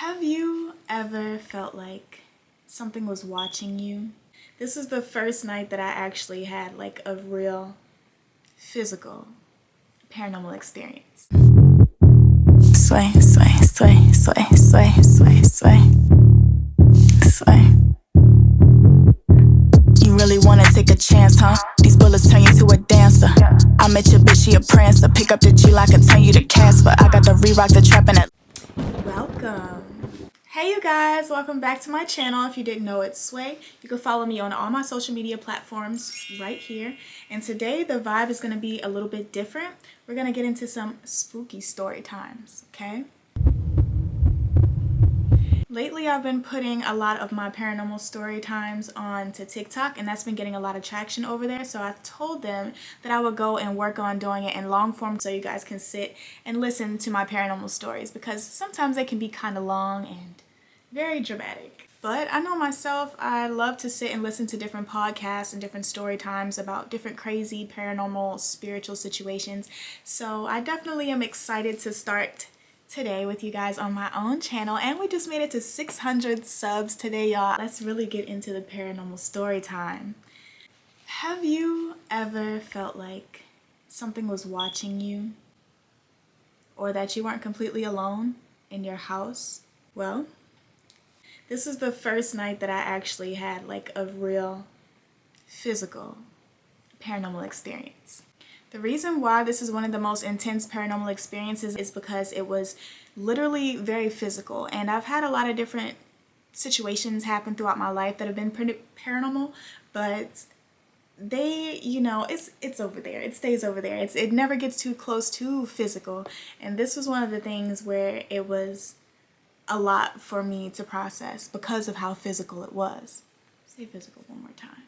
Have you ever felt like something was watching you? This is the first night that I actually had like a real physical paranormal experience. Sway, sway, sway, sway, sway, sway, sway, sway. You really wanna take a chance, huh? These bullets turn you to a dancer. I met your bitch, she a prancer. Pick up the G-Lock and turn you to Casper. I got the re-rock, the trap, and it. Welcome. Hey you guys, welcome back to my channel. If you didn't know, it's Sway. You can follow me on all my social media platforms right here. And today the vibe is going to be a little bit different. We're going to get into some spooky story times, okay? Lately I've been putting a lot of my paranormal story times onto TikTok, and that's been getting a lot of traction over there. So I told them that I would go and work on doing it in long form so you guys can sit and listen to my paranormal stories, because sometimes they can be kind of long and very dramatic. But I know myself, I love to sit and listen to different podcasts and different story times about different crazy paranormal spiritual situations. So I definitely am excited to start today with you guys on my own channel, and we just made it to 600 subs today, y'all. Let's really get into the paranormal story time. Have you ever felt like something was watching you, or that you weren't completely alone in your house? Well, this is the first night that I actually had like a real physical paranormal experience. The reason why this is one of the most intense paranormal experiences is because it was literally very physical, and I've had a lot of different situations happen throughout my life that have been pretty paranormal, but they, you know, it's over there. It stays over there. It never gets too close to physical, and this was one of the things where it was a lot for me to process because of how physical it was. Say physical one more time.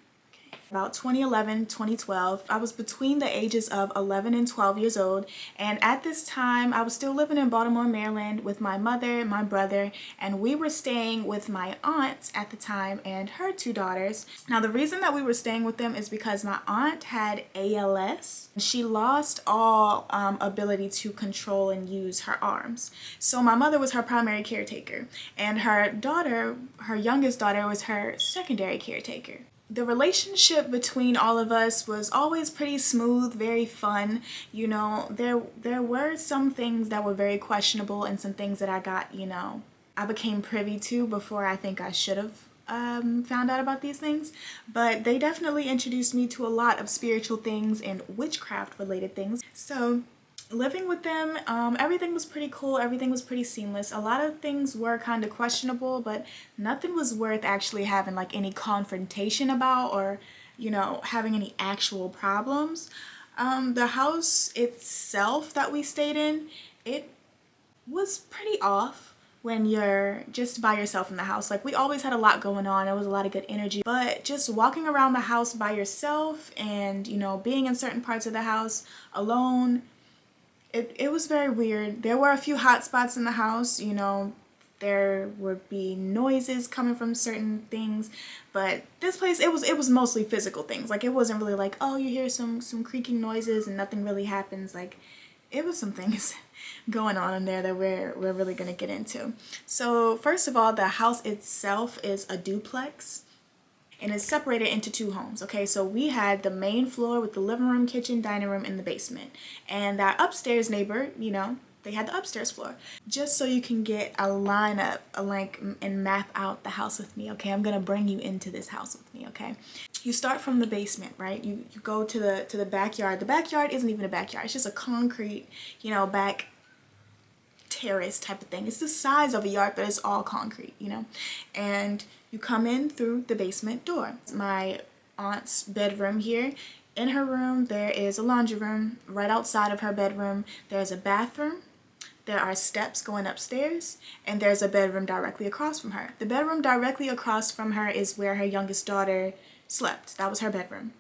About 2011, 2012, I was between the ages of 11 and 12 years old, and at this time I was still living in Baltimore, Maryland with my mother, my brother, and we were staying with my aunt at the time and her two daughters. Now the reason that we were staying with them is because my aunt had ALS. She lost all ability to control and use her arms. So my mother was her primary caretaker, and her daughter, her youngest daughter, was her secondary caretaker. The relationship between all of us was always pretty smooth, very fun. You know, there were some things that were very questionable and some things that I got, you know, I became privy to before I think I should have found out about these things. But they definitely introduced me to a lot of spiritual things and witchcraft related things. So living with them, everything was pretty cool, everything was pretty seamless. A lot of things were kind of questionable, but nothing was worth actually having like any confrontation about, or, you know, having any actual problems. The house itself that we stayed in, it was pretty off when you're just by yourself in the house. Like, we always had a lot going on, there was a lot of good energy, but just walking around the house by yourself and, you know, being in certain parts of the house alone, it was very weird. There were a few hot spots in the house, you know, there would be noises coming from certain things, but this place, it was mostly physical things. Like, it wasn't really like, oh, you hear some creaking noises and nothing really happens. Like, it was some things going on in there that we're really gonna get into. So first of all, the house itself is a duplex, and it's separated into two homes. Okay, so we had the main floor with the living room, kitchen, dining room, and the basement. And our upstairs neighbor, you know, they had the upstairs floor. Just so you can get a lineup, and map out the house with me, okay? I'm gonna bring you into this house with me, okay? You start from the basement, right? You go to the backyard. The backyard isn't even a backyard. It's just a concrete, you know, back terrace type of thing. It's the size of a yard, but it's all concrete, you know? And you come in through the basement door. My aunt's bedroom here. In her room, there is a laundry room. Right outside of her bedroom, there's a bathroom. There are steps going upstairs, and there's a bedroom directly across from her. The bedroom directly across from her is where her youngest daughter slept. That was her bedroom.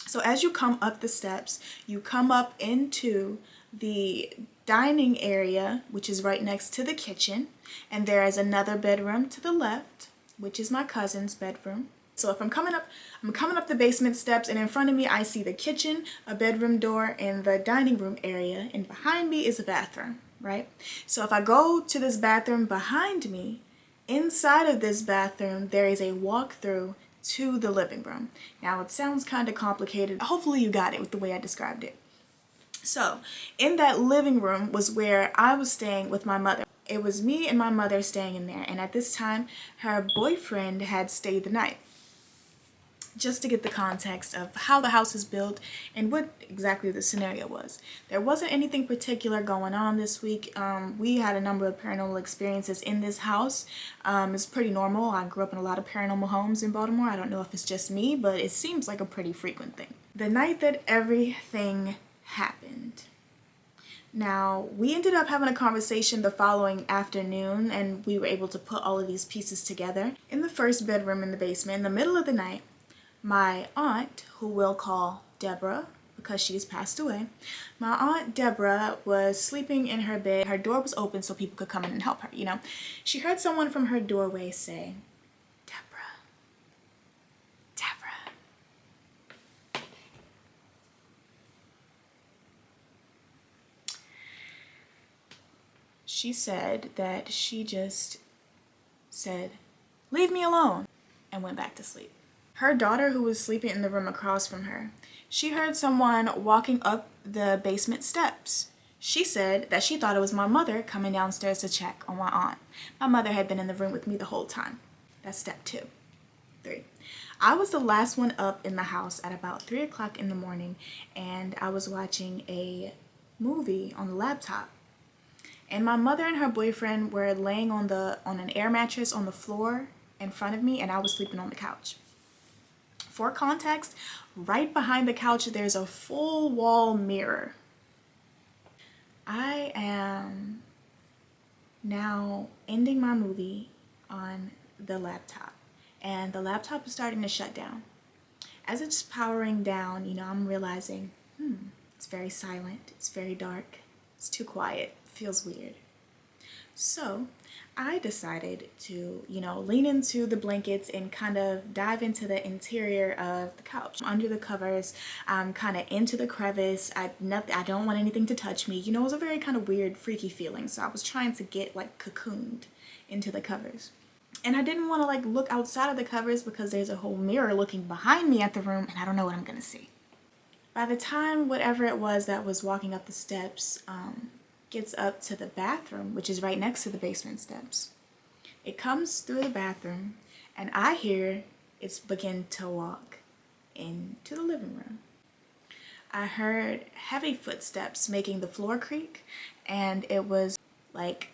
So as you come up the steps, you come up into the dining area, which is right next to the kitchen, and there is another bedroom to the left, which is my cousin's bedroom. So if I'm coming up the basement steps, and in front of me I see the kitchen, a bedroom door, and the dining room area, and behind me is a bathroom. right? So if I go to this bathroom behind me, inside of this bathroom, there is a walkthrough to the living room. Now it sounds kind of complicated. Hopefully you got it with the way I described it. So in that living room was where I was staying with my mother. It was me and my mother staying in there, and at this time her boyfriend had stayed the night. Just to get the context of how the house is built and what exactly the scenario was. There wasn't anything particular going on this week. We had a number of paranormal experiences in this house. It's pretty normal. I grew up in a lot of paranormal homes in Baltimore. I don't know if it's just me, but it seems like a pretty frequent thing. The night that everything happened. Now, we ended up having a conversation the following afternoon, and we were able to put all of these pieces together. In the first bedroom in the basement, in the middle of the night, my aunt, who we'll call Deborah because she's passed away, my aunt Deborah was sleeping in her bed. Her door was open so people could come in and help her, you know. She heard someone from her doorway say, "Deborah, Deborah." She said that she just said, "Leave me alone," and went back to sleep. Her daughter, who was sleeping in the room across from her, she heard someone walking up the basement steps. She said that she thought it was my mother coming downstairs to check on my aunt. My mother had been in the room with me the whole time. That's step 2. 3. I was the last one up in the house at about 3 o'clock in the morning, and I was watching a movie on the laptop. And my mother and her boyfriend were laying on an air mattress on the floor in front of me, and I was sleeping on the couch. For context, right behind the couch there's a full wall mirror. I am now ending my movie on the laptop, and the laptop is starting to shut down. As it's powering down, you know, I'm realizing, it's very silent, it's very dark, it's too quiet, it feels weird. So I decided to, you know, lean into the blankets and kind of dive into the interior of the couch. Under the covers, kind of into the crevice. I don't want anything to touch me. You know, it was a very kind of weird, freaky feeling. So I was trying to get like cocooned into the covers. And I didn't want to like look outside of the covers because there's a whole mirror looking behind me at the room and I don't know what I'm going to see. By the time whatever it was that was walking up the steps, gets up to the bathroom, which is right next to the basement steps. It comes through the bathroom, and I hear it's begin to walk into the living room. I heard heavy footsteps making the floor creak, and it was like,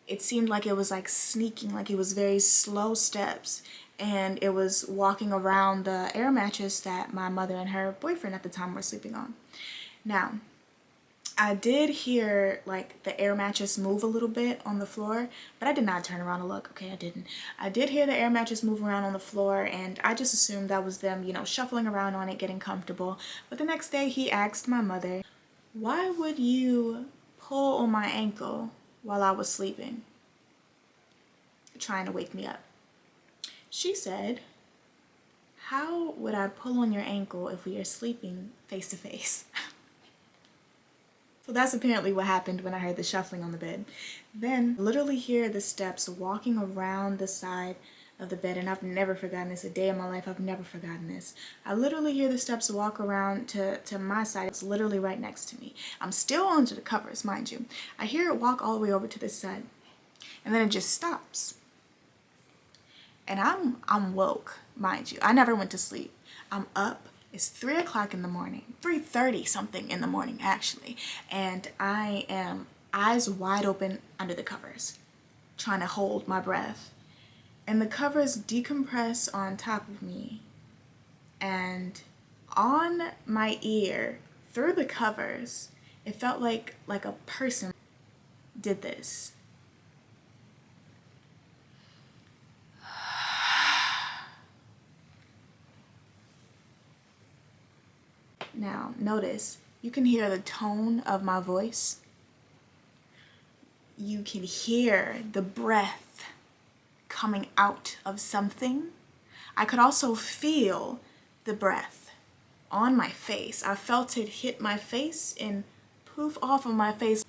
it seemed like it was like sneaking, like it was very slow steps, and it was walking around the air mattress that my mother and her boyfriend at the time were sleeping on. Now, I did hear like the air mattress move a little bit on the floor, but I did not turn around to look. Okay, I didn't. I did hear the air mattress move around on the floor, and I just assumed that was them, you know, shuffling around on it, getting comfortable. But the next day he asked my mother, "Why would you pull on my ankle while I was sleeping?" Trying to wake me up. She said, "How would I pull on your ankle if we are sleeping face to face?" So that's apparently what happened when I heard the shuffling on the bed. Then literally hear the steps walking around the side of the bed, and I've never forgotten this. A day in my life, I've never forgotten this. I literally hear the steps walk around to my side. It's literally right next to me. I'm still under the covers, mind you. I hear it walk all the way over to this side, and then it just stops. And I'm woke, mind you. I never went to sleep. I'm up. It's 3 o'clock in the morning, 3:30 something in the morning actually, and I am eyes wide open under the covers, trying to hold my breath. And the covers decompress on top of me, and on my ear, through the covers, it felt like a person did this. Now, notice, you can hear the tone of my voice. You can hear the breath coming out of something. I could also feel the breath on my face. I felt it hit my face and poof off of my face.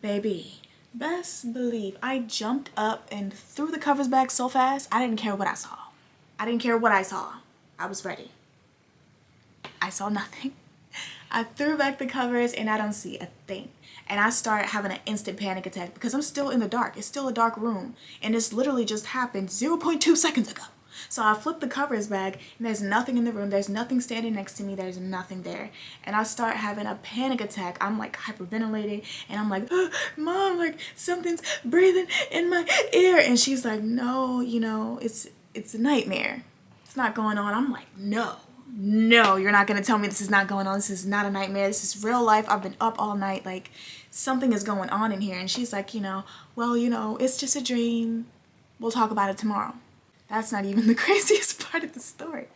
Baby, best believe I jumped up and threw the covers back so fast, I didn't care what I saw. I didn't care what I saw. I was ready. I saw nothing. I threw back the covers and I don't see a thing. And I start having an instant panic attack because I'm still in the dark. It's still a dark room. And this literally just happened 0.2 seconds ago. So I flip the covers back and there's nothing in the room. There's nothing standing next to me. There's nothing there. And I start having a panic attack. I'm like hyperventilating and I'm like, oh, Mom, like something's breathing in my ear. And she's like, no, you know, it's a nightmare. It's not going on. I'm like, no, you're not going to tell me this is not going on. This is not a nightmare. This is real life. I've been up all night. Like something is going on in here. And she's like, well, it's just a dream. We'll talk about it tomorrow. That's not even the craziest part of the story.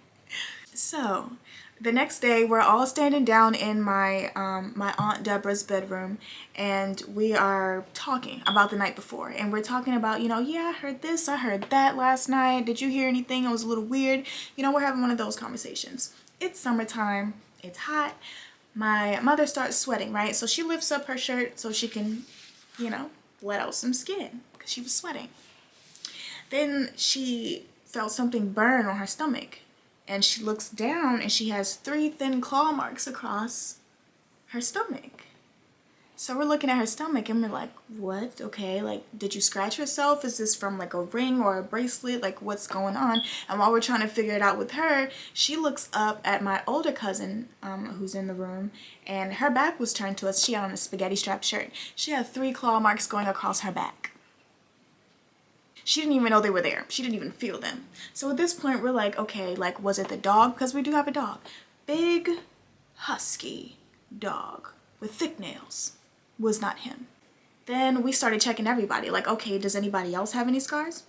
So the next day we're all standing down in my my Aunt Deborah's bedroom and we are talking about the night before, and we're talking about, yeah, I heard this, I heard that last night. Did you hear anything? It was a little weird. We're having one of those conversations. It's summertime, it's hot. My mother starts sweating, right? So she lifts up her shirt so she can, let out some skin because she was sweating. Then she felt something burn on her stomach and she looks down and she has 3 thin claw marks across her stomach. So we're looking at her stomach and we're like, what? Okay, like, did you scratch yourself? Is this from like a ring or a bracelet? Like, what's going on? And while we're trying to figure it out with her, she looks up at my older cousin who's in the room, and her back was turned to us. She had on a spaghetti strap shirt. She had 3 claw marks going across her back. She didn't even know they were there. She didn't even feel them. So at this point, we're like, okay, like, was it the dog? Because we do have a dog. Big, husky dog with thick nails. Was not him. Then we started checking everybody. Like, okay, does anybody else have any scars?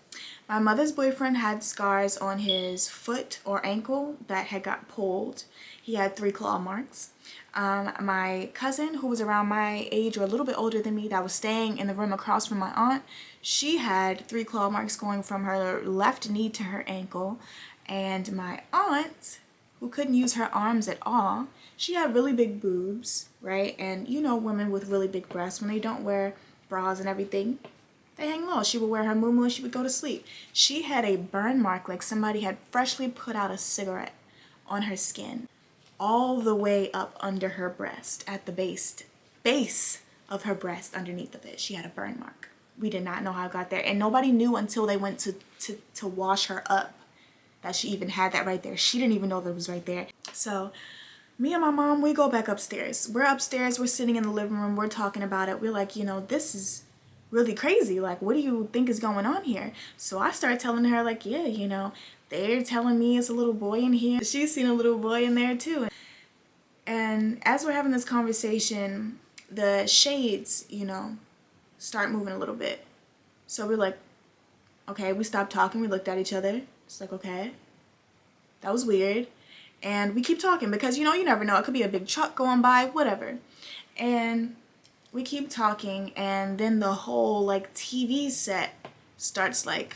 My mother's boyfriend had scars on his foot or ankle that had got pulled. He had 3 claw marks. My cousin, who was around my age or a little bit older than me, that was staying in the room across from my aunt, she had 3 claw marks going from her left knee to her ankle. And my aunt, who couldn't use her arms at all, she had really big boobs, right? And women with really big breasts, when they don't wear bras and everything, they hang low. She would wear her muumuu and she would go to sleep. She had a burn mark like somebody had freshly put out a cigarette on her skin, all the way up under her breast, at the base of her breast, underneath of it. She had a burn mark. We did not know how it got there, and nobody knew until they went to wash her up that she even had that right there. She didn't even know that it was right there. So me and my mom, we go back upstairs. We're upstairs, we're sitting in the living room, we're talking about it. We're like, this is really crazy. Like, what do you think is going on here? So I started telling her, like, yeah, they're telling me it's a little boy in here. She's seen a little boy in there too. And as we're having this conversation, the shades, start moving a little bit. So we're like, okay, we stopped talking, we looked at each other. It's like, okay, that was weird. And we keep talking because, you never know. It could be a big truck going by, whatever. And we keep talking, and then the whole, like, TV set starts, like,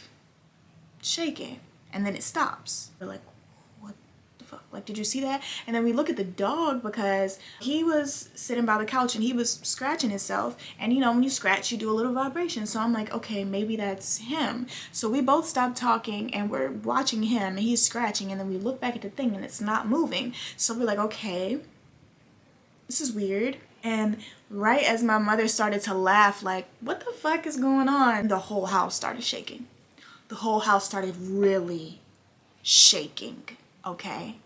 shaking. And then it stops. We're like, what the fuck? Like, did you see that? And then we look at the dog because he was sitting by the couch and he was scratching himself. And, when you scratch, you do a little vibration. So I'm like, okay, maybe that's him. So we both stopped talking and we're watching him and he's scratching. And then we look back at the thing and it's not moving. So we're like, okay, this is weird. And right as my mother started to laugh, like, what the fuck is going on? The whole house started shaking. The whole house started really shaking, okay?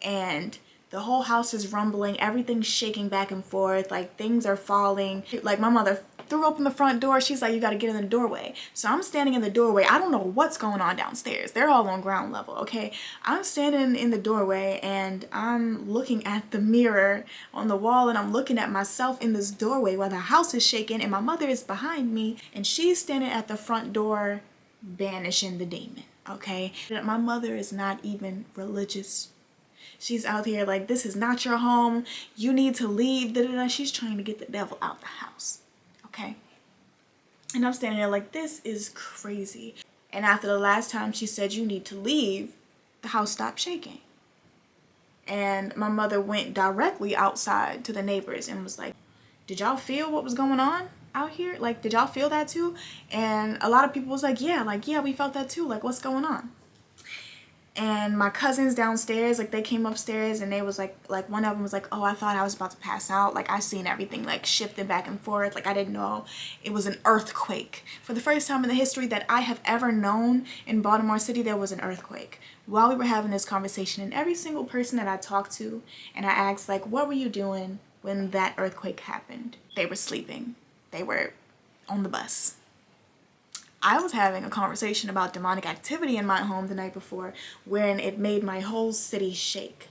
And the whole house is rumbling, everything's shaking back and forth, like things are falling. Like my mother threw open the front door, she's like, you gotta get in the doorway. So I'm standing in the doorway, I don't know what's going on downstairs. They're all on ground level, okay? I'm standing in the doorway and I'm looking at the mirror on the wall and I'm looking at myself in this doorway while the house is shaking and my mother is behind me and she's standing at the front door banishing the demon, okay? My mother is not even religious. She's out here like, this is not your home. You need to leave. Da, da, da. She's trying to get the devil out the house. Okay? And I'm standing there like, this is crazy. And after the last time she said you need to leave, the house stopped shaking. And my mother went directly outside to the neighbors and was like, did y'all feel what was going on? out here? Like, did y'all feel that too? And a lot of people was like, yeah, we felt that too. Like, what's going on? And my cousins downstairs, like, they came upstairs and they was like one of them was like, oh, I thought I was about to pass out. Like, I seen everything like shifting back and forth. Like, I didn't know it was an earthquake. For the first time in the history that I have ever known in Baltimore City, there was an earthquake while we were having this conversation. And every single person that I talked to and I asked, like, what were you doing when that earthquake happened? They were sleeping. They were on the bus. I was having a conversation about demonic activity in my home the night before when it made my whole city shake.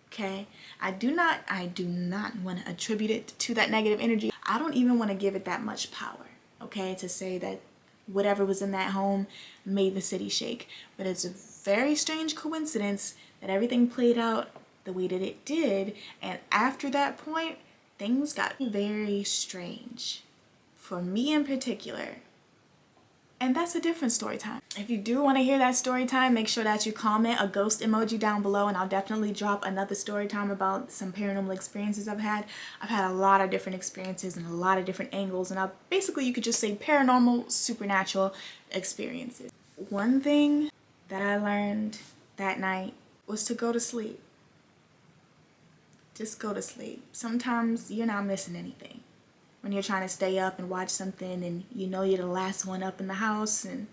Okay? I do not want to attribute it to that negative energy. I don't even want to give it that much power, okay, to say that whatever was in that home made the city shake. But it's a very strange coincidence that everything played out the way that it did, and after that point, things got very strange. For me in particular. And that's a different story time. If you do want to hear that story time, make sure that you comment a ghost emoji down below, and I'll definitely drop another story time about some paranormal experiences I've had. I've had a lot of different experiences and a lot of different angles, and basically you could just say paranormal, supernatural experiences. One thing that I learned that night was to go to sleep. Just go to sleep. Sometimes you're not missing anything when you're trying to stay up and watch something and you know you're the last one up in the house, and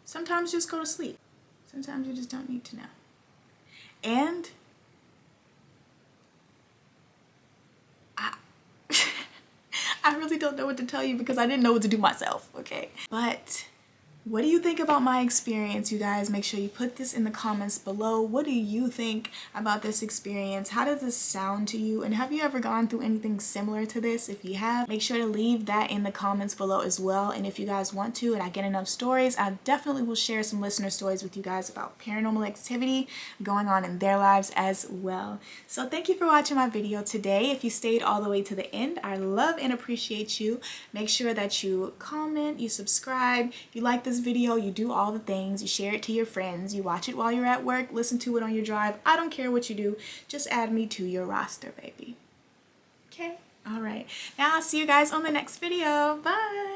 sometimes just go to sleep. Sometimes you just don't need to know. And I really don't know what to tell you because I didn't know what to do myself, okay? But what do you think about my experience, you guys? Make sure you put this in the comments below. What do you think about this experience? How does this sound to you? And have you ever gone through anything similar to this? If you have, make sure to leave that in the comments below as well. And if you guys want to, and I get enough stories, I definitely will share some listener stories with you guys about paranormal activity going on in their lives as well. So thank you for watching my video today. If you stayed all the way to the end, I love and appreciate you. Make sure that you comment, you subscribe, you like this video, you do all the things, you share it to your friends, you watch it while you're at work, listen to it on your drive. I don't care what you do, just add me to your roster, baby. Okay? All right. Now I'll see you guys on the next video. Bye!